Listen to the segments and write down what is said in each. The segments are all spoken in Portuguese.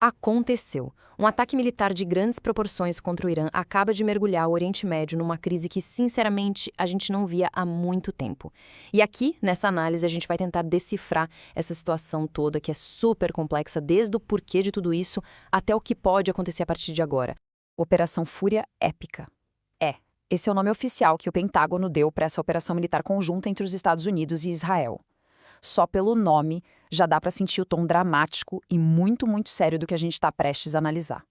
Aconteceu. Um ataque militar de grandes proporções contra o Irã acaba de mergulhar o Oriente Médio numa crise que, sinceramente, a gente não via há muito tempo. E aqui, nessa análise, a gente vai tentar decifrar essa situação toda que é super complexa, desde o porquê de tudo isso até o que pode acontecer a partir de agora. Operação Fúria Épica. Esse é o nome oficial que o Pentágono deu para essa operação militar conjunta entre os Estados Unidos e Israel. Só pelo nome já dá para sentir o tom dramático e muito, muito sério do que a gente está prestes a analisar.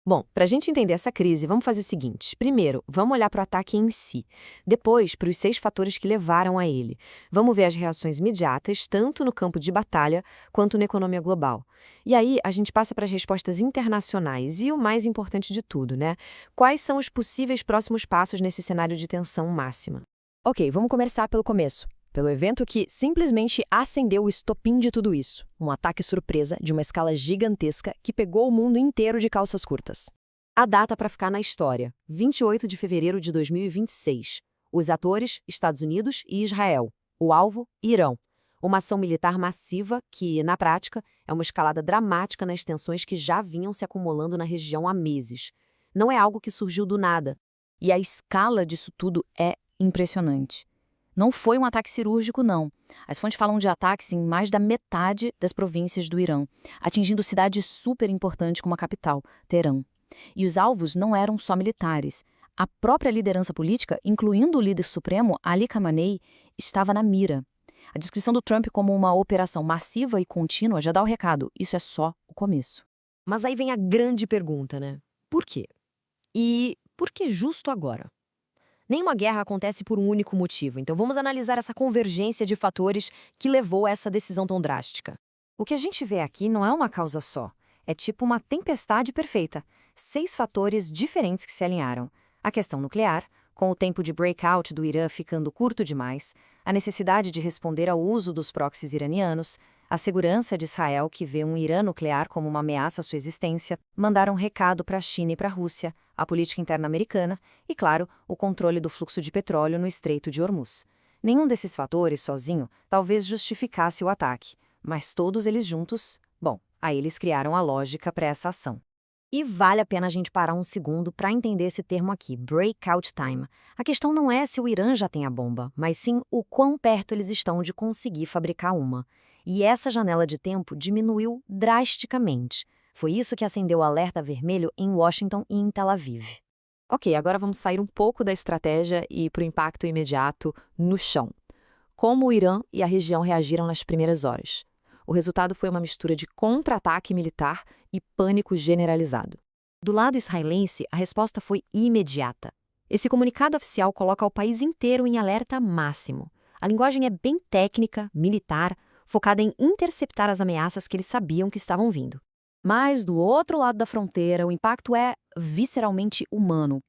Bom, para a gente entender essa crise, vamos fazer o seguinte. Primeiro, vamos olhar para o ataque em si. Depois, para os 6 fatores que levaram a ele. Vamos ver as reações imediatas, tanto no campo de batalha quanto na economia global. E aí, a gente passa para as respostas internacionais e o mais importante de tudo, né? Quais são os possíveis próximos passos nesse cenário de tensão máxima? Ok, vamos começar pelo começo. Pelo evento que simplesmente acendeu o estopim de tudo isso. Um ataque surpresa de uma escala gigantesca que pegou o mundo inteiro de calças curtas. A data para ficar na história, 28 de fevereiro de 2026. Os atores, Estados Unidos e Israel. O alvo, Irão. Uma ação militar massiva que, na prática, é uma escalada dramática nas tensões que já vinham se acumulando na região há meses. Não é algo que surgiu do nada. E a escala disso tudo é impressionante. Não foi um ataque cirúrgico, não. As fontes falam de ataques em mais da metade das províncias do Irã, atingindo cidades super importantes como a capital, Teherã. E os alvos não eram só militares. A própria liderança política, incluindo o líder supremo, Ali Khamenei, estava na mira. A descrição do Trump como uma operação massiva e contínua já dá o recado. Isso é só o começo. Mas aí vem a grande pergunta, né? Por quê? E por que justo agora? Nenhuma guerra acontece por um único motivo, então vamos analisar essa convergência de fatores que levou a essa decisão tão drástica. O que a gente vê aqui não é uma causa só. É tipo uma tempestade perfeita. 6 fatores diferentes que se alinharam. A questão nuclear, com o tempo de breakout do Irã ficando curto demais, a necessidade de responder ao uso dos proxies iranianos, a segurança de Israel, que vê um Irã nuclear como uma ameaça à sua existência, mandaram um recado para a China e para a Rússia, a política interna americana e, claro, o controle do fluxo de petróleo no Estreito de Hormuz. Nenhum desses fatores, sozinho, talvez justificasse o ataque, mas todos eles juntos, bom, aí eles criaram a lógica para essa ação. E vale a pena a gente parar um segundo para entender esse termo aqui, breakout time. A questão não é se o Irã já tem a bomba, mas sim o quão perto eles estão de conseguir fabricar uma. E essa janela de tempo diminuiu drasticamente. Foi isso que acendeu o alerta vermelho em Washington e em Tel Aviv. Ok, agora vamos sair um pouco da estratégia e ir para o impacto imediato no chão. Como o Irã e a região reagiram nas primeiras horas? O resultado foi uma mistura de contra-ataque militar e pânico generalizado. Do lado israelense, a resposta foi imediata. Esse comunicado oficial coloca o país inteiro em alerta máximo. A linguagem é bem técnica, militar, focada em interceptar as ameaças que eles sabiam que estavam vindo. Mas, do outro lado da fronteira, o impacto é visceralmente humano.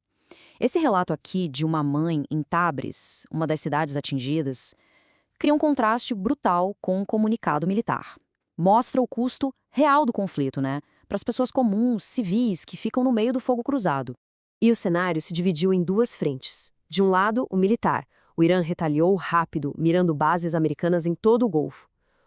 Esse relato aqui de uma mãe em Tabriz, uma das cidades atingidas, cria um contraste brutal com o comunicado militar. Mostra o custo real do conflito, né? Para as pessoas comuns, civis, que ficam no meio do fogo cruzado. E o cenário se dividiu em 2 frentes. De um lado, o militar. O Irã retaliou rápido, mirando bases americanas em todo o Golfo.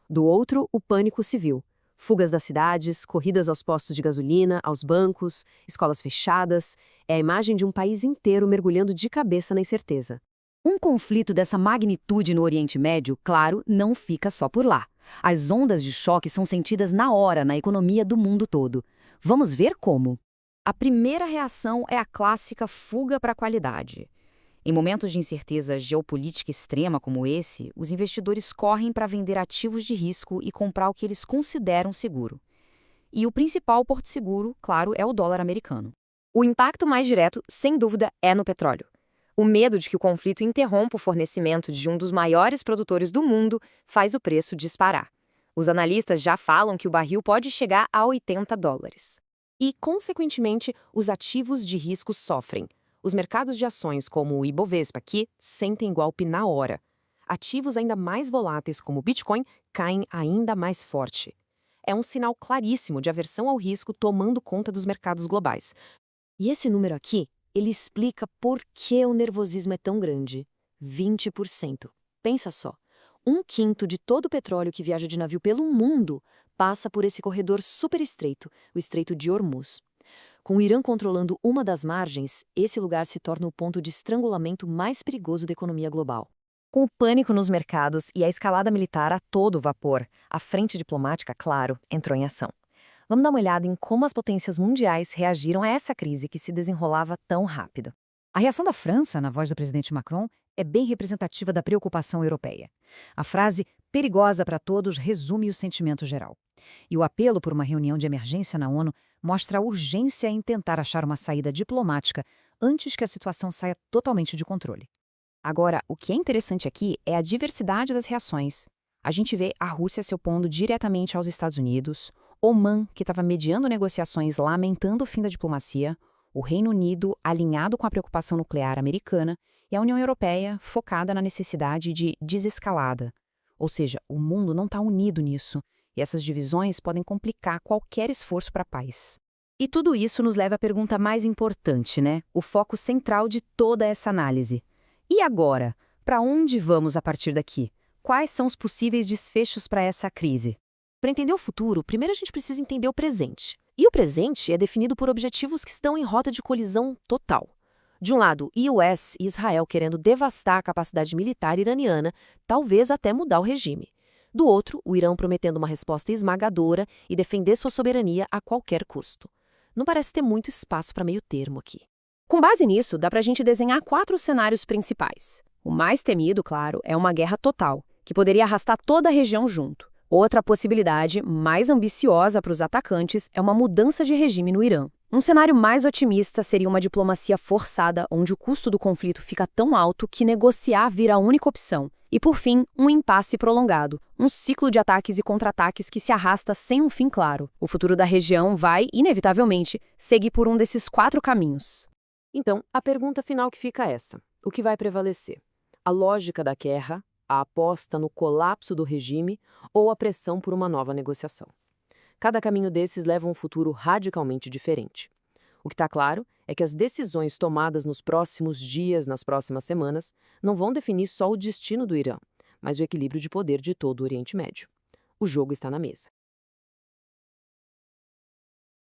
Do outro, o pânico civil. Fugas das cidades, corridas aos postos de gasolina, aos bancos, escolas fechadas. É a imagem de um país inteiro mergulhando de cabeça na incerteza. Um conflito dessa magnitude no Oriente Médio, claro, não fica só por lá. As ondas de choque são sentidas na hora na economia do mundo todo. Vamos ver como. A primeira reação é a clássica fuga para a qualidade. Em momentos de incerteza geopolítica extrema como esse, os investidores correm para vender ativos de risco e comprar o que eles consideram seguro. E o principal porto seguro, claro, é o dólar americano. O impacto mais direto, sem dúvida, é no petróleo. O medo de que o conflito interrompa o fornecimento de um dos maiores produtores do mundo faz o preço disparar. Os analistas já falam que o barril pode chegar a $80. E, consequentemente, os ativos de risco sofrem. Os mercados de ações, como o Ibovespa aqui, sentem golpe na hora. Ativos ainda mais voláteis, como o Bitcoin, caem ainda mais forte. É um sinal claríssimo de aversão ao risco tomando conta dos mercados globais. E esse número aqui, ele explica por que o nervosismo é tão grande. 20%. Pensa só. 1/5 de todo o petróleo que viaja de navio pelo mundo passa por esse corredor super estreito, o Estreito de Hormuz. Com o Irã controlando uma das margens, esse lugar se torna o ponto de estrangulamento mais perigoso da economia global. Com o pânico nos mercados e a escalada militar a todo vapor, a frente diplomática, claro, entrou em ação. Vamos dar uma olhada em como as potências mundiais reagiram a essa crise que se desenrolava tão rápido. A reação da França, na voz do presidente Macron, é bem representativa da preocupação europeia. A frase perigosa para todos resume o sentimento geral. E o apelo por uma reunião de emergência na ONU mostra a urgência em tentar achar uma saída diplomática antes que a situação saia totalmente de controle. Agora, o que é interessante aqui é a diversidade das reações. A gente vê a Rússia se opondo diretamente aos Estados Unidos, Omã, que estava mediando negociações lamentando o fim da diplomacia, o Reino Unido alinhado com a preocupação nuclear americana e a União Europeia focada na necessidade de desescalada. Ou seja, o mundo não está unido nisso, e essas divisões podem complicar qualquer esforço para a paz. E tudo isso nos leva à pergunta mais importante, né? O foco central de toda essa análise. E agora? Para onde vamos a partir daqui? Quais são os possíveis desfechos para essa crise? Para entender o futuro, primeiro a gente precisa entender o presente. E o presente é definido por objetivos que estão em rota de colisão total. De um lado, US e Israel querendo devastar a capacidade militar iraniana, talvez até mudar o regime. Do outro, o Irã prometendo uma resposta esmagadora e defender sua soberania a qualquer custo. Não parece ter muito espaço para meio termo aqui. Com base nisso, dá para a gente desenhar 4 cenários principais. O mais temido, claro, é uma guerra total, que poderia arrastar toda a região junto. Outra possibilidade, mais ambiciosa para os atacantes, é uma mudança de regime no Irã. Um cenário mais otimista seria uma diplomacia forçada, onde o custo do conflito fica tão alto que negociar vira a única opção. E, por fim, um impasse prolongado, um ciclo de ataques e contra-ataques que se arrasta sem um fim claro. O futuro da região vai, inevitavelmente, seguir por um desses 4 caminhos. Então, a pergunta final que fica é essa: o que vai prevalecer? A lógica da guerra, a aposta no colapso do regime ou a pressão por uma nova negociação? Cada caminho desses leva a um futuro radicalmente diferente. O que está claro é que as decisões tomadas nos próximos dias, nas próximas semanas, não vão definir só o destino do Irã, mas o equilíbrio de poder de todo o Oriente Médio. O jogo está na mesa.